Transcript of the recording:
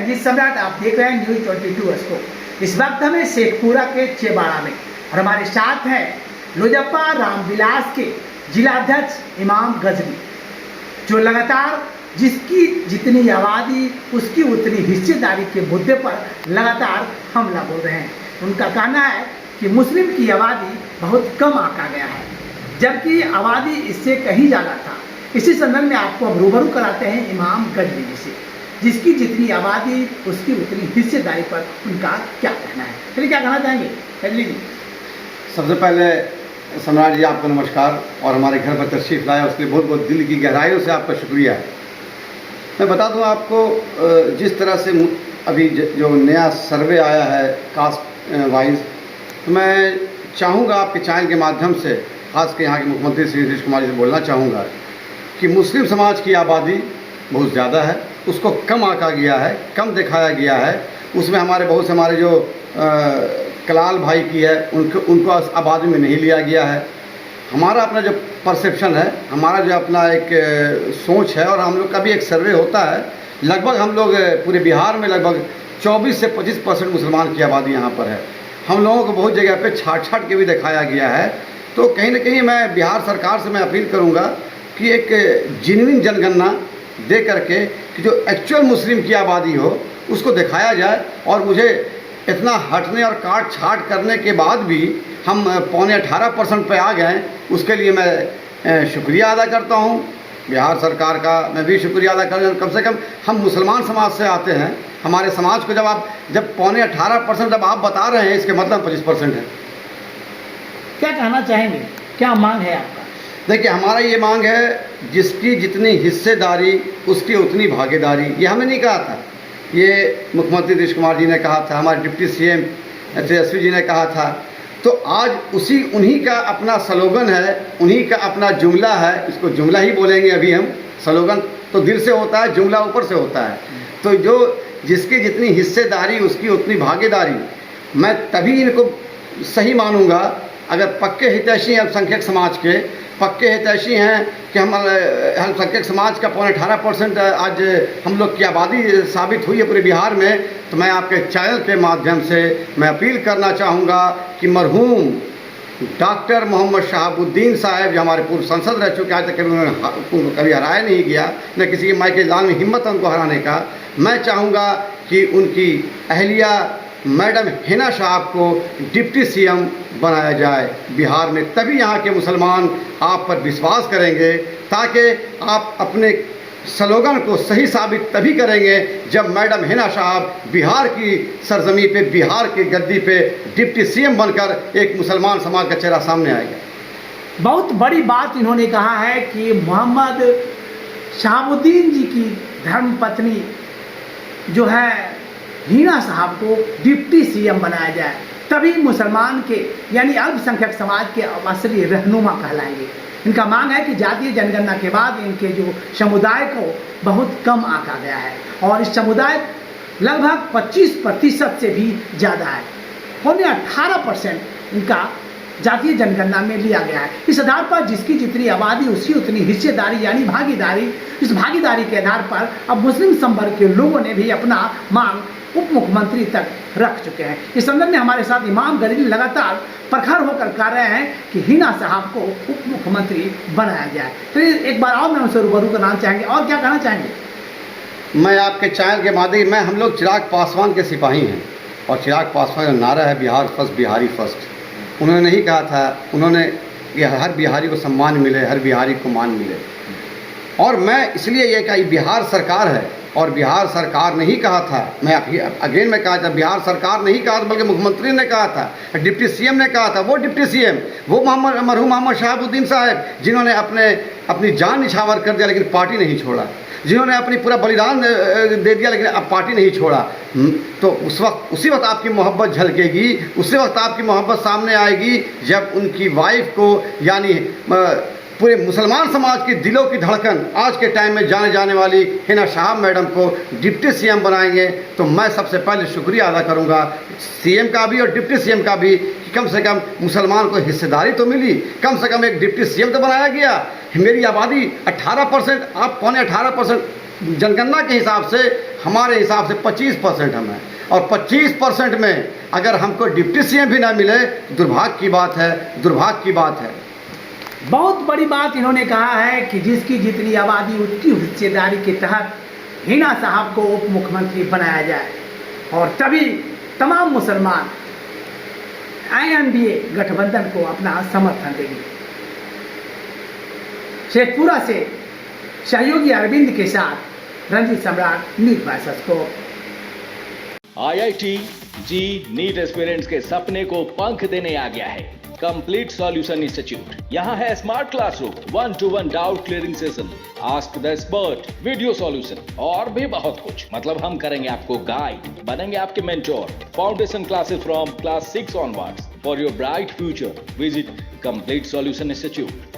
रणजीत सम्राट, आप देख रहे हैं न्यूज 22 को। इस वक्त हमें शेखपुरा के चेबाड़ा में और हमारे साथ हैं लोजप्पा रामविलास के जिलाध्यक्ष इमाम गजवी, जो लगातार जिसकी जितनी आबादी उसकी उतनी हिस्सेदारी के मुद्दे पर लगातार हमला बोल रहे हैं। उनका कहना है कि मुस्लिम की आबादी बहुत कम आंका गया है, जबकि आबादी इससे कहीं ज़्यादा था। इसी संदर्भ में आपको अब रूबरू कराते हैं इमाम गजवी जी से, जिसकी जितनी आबादी उसकी उतनी हिस्सेदारी पर उनका क्या कहना है। चलिए, क्या कहना चाहेंगे गजवी जी? सबसे पहले सम्राट जी आपको नमस्कार, और हमारे घर पर तशरीफ़ लाया उसके लिए बहुत बहुत दिल की गहराइयों से आपका शुक्रिया है। मैं बता दूं आपको, जिस तरह से अभी जो नया सर्वे आया है कास्ट वाइज, तो मैं चाहूँगा आपके चैनल के माध्यम से, खास कर यहाँ के मुख्यमंत्री श्री नीतीश कुमार जी से बोलना चाहूँगा कि मुस्लिम समाज की आबादी बहुत ज़्यादा है, उसको कम आंका गया है, कम दिखाया गया है। उसमें बहुत से हमारे जो कलाल भाई की है उनको आबादी में नहीं लिया गया है। हमारा अपना जो परसेप्शन है, हमारा जो अपना एक सोच है, और हम लोग का भी एक सर्वे होता है, लगभग हम लोग पूरे बिहार में लगभग 24 से 25% मुसलमान की आबादी यहाँ पर है। हम लोगों को बहुत जगह पे छाट के भी दिखाया गया है। तो कहीं ना कहीं मैं बिहार सरकार से मैं अपील करूँगा कि एक जेन्युइन जनगणना दे करके कि जो एक्चुअल मुस्लिम की आबादी हो उसको दिखाया जाए। और मुझे इतना हटने और काट छाट करने के बाद भी हम 18.5% पे आ गए, उसके लिए मैं शुक्रिया अदा करता हूँ बिहार सरकार का। मैं भी शुक्रिया अदा कर, कम से कम हम मुसलमान समाज से आते हैं। हमारे समाज को जब 18.5% जब आप बता रहे हैं, इसके मतलब 25% है। क्या कहना चाहेंगे, क्या मांग है आपका? देखिए, हमारा ये मांग है, जिसकी जितनी हिस्सेदारी उसकी उतनी भागीदारी। ये हमने नहीं कहा था, ये मुख्यमंत्री नीतीश कुमार जी ने कहा था, हमारे डिप्टी सीएम तेजस्वी जी ने कहा था। तो आज उन्हीं का अपना स्लोगन है, उन्हीं का अपना जुमला है। इसको जुमला ही बोलेंगे अभी हम। स्लोगन तो दिल से होता है, जुमला ऊपर से होता है। तो जो जिसकी जितनी हिस्सेदारी उसकी उतनी भागीदारी, मैं तभी इनको सही मानूंगा अगर पक्के हितैषी अल्पसंख्यक समाज के पक्के हितैषी हैं कि हम अल्पसंख्यक समाज का 18.5% आज हम लोग की आबादी साबित हुई है पूरे बिहार में। तो मैं आपके चैनल के माध्यम से मैं अपील करना चाहूँगा कि मरहूम डॉक्टर मोहम्मद शहाबुद्दीन साहब, जो हमारे पूर्व सांसद रह चुके, आज तक उनको कभी हराया नहीं गया, न किसी के माई के लाल में हिम्मत है उनको हराने का। मैं चाहूँगा कि उनकी अहलिया मैडम हिना साहब को डिप्टी सीएम बनाया जाए बिहार में। तभी यहाँ के मुसलमान आप पर विश्वास करेंगे, ताकि आप अपने स्लोगन को सही साबित तभी करेंगे जब मैडम हिना साहब बिहार की सरजमी पे, बिहार की गद्दी पे डिप्टी सीएम बनकर एक मुसलमान समाज का चेहरा सामने आएगा। बहुत बड़ी बात इन्होंने कहा है कि मोहम्मद शहाबुद्दीन जी की धर्मपत्नी जो है हिना साहब को डिप्टी सीएम बनाया जाए, तभी मुसलमान के यानी अल्पसंख्यक समाज के असली रहनुमा कहलाएंगे। इनका मांग है कि जातीय जनगणना के बाद इनके जो समुदाय को बहुत कम आंका गया है, और इस समुदाय लगभग 25% से भी ज़्यादा है। 18% इनका जातीय जनगणना में लिया गया है। इस आधार पर जिसकी जितनी आबादी उसकी उतनी हिस्सेदारी यानी भागीदारी, इस भागीदारी के आधार पर अब मुस्लिम संवर्ग के लोगों ने भी अपना मांग उप मुख्यमंत्री तक रख चुके हैं। इस संदर्भ में हमारे साथ इमाम गजवी लगातार प्रखर होकर कह रहे हैं कि हिना साहब को उप मुख्यमंत्री बनाया जाए। तो एक बार और मैं उनसे रूबरू कराना चाहेंगे, और क्या कहना चाहेंगे? मैं आपके चैनल के माध्यम, हम लोग चिराग पासवान के सिपाही हैं, और चिराग पासवान का नारा है बिहार फर्स्ट, बिहारी फर्स्ट। उन्होंने नहीं कहा था, उन्होंने कि हर बिहारी को सम्मान मिले, हर बिहारी को मान मिले। और मैं इसलिए ये कहा, बिहार सरकार है, और बिहार सरकार ने ही कहा था, मैं अगेन में कहा था, बिहार सरकार ने ही कहा था, बल्कि मुख्यमंत्री ने कहा था, डिप्टी सीएम ने कहा था। वो डिप्टी सीएम वो मरहूम मोहम्मद शहाबुद्दीन साहब, जिन्होंने अपनी जान निछावर कर दिया लेकिन पार्टी नहीं छोड़ा, जिन्होंने अपनी पूरा बलिदान दे दिया लेकिन अब पार्टी नहीं छोड़ा। तो उसी वक्त आपकी मोहब्बत झलकेगी, उसी वक्त आपकी मोहब्बत सामने आएगी जब उनकी वाइफ को, यानी पूरे मुसलमान समाज के दिलों की धड़कन आज के टाइम में जाने जाने वाली हिना साहब मैडम को डिप्टी सीएम बनाएंगे। तो मैं सबसे पहले शुक्रिया अदा करूंगा सीएम का भी और डिप्टी सीएम का भी कि कम से कम मुसलमान को हिस्सेदारी तो मिली, कम से कम एक डिप्टी सीएम तो बनाया गया। मेरी आबादी 18%, आप 18.5% जनगणना के हिसाब से हमारे हिसाब से 25% हम हैं, और 25% में अगर हमको डिप्टी सीएम भी ना मिले, दुर्भाग्य की बात है, दुर्भाग्य की बात है। बहुत बड़ी बात इन्होंने कहा है कि जिसकी जितनी आबादी उतनी हिस्सेदारी के तहत हिना साहब को उप मुख्यमंत्री बनाया जाए, और तभी तमाम मुसलमान INDA गठबंधन को अपना समर्थन देंगे। शेखपुरा से सहयोगी अरविंद के साथ रंजीत सम्राट, नीट बाइस्कोप। IIT जी नीट एस्पिरेंट्स के सपने को पंख देने आ गया है कंप्लीट सॉल्यूशन इंस्टीट्यूट। यहाँ है smart classroom, 1-to-1 doubt clearing session, ask the expert, video solution और भी बहुत कुछ। मतलब हम करेंगे आपको गाइड, बनेंगे आपके mentor. Foundation classes from class 6 onwards for your bright future. Visit complete solution institute.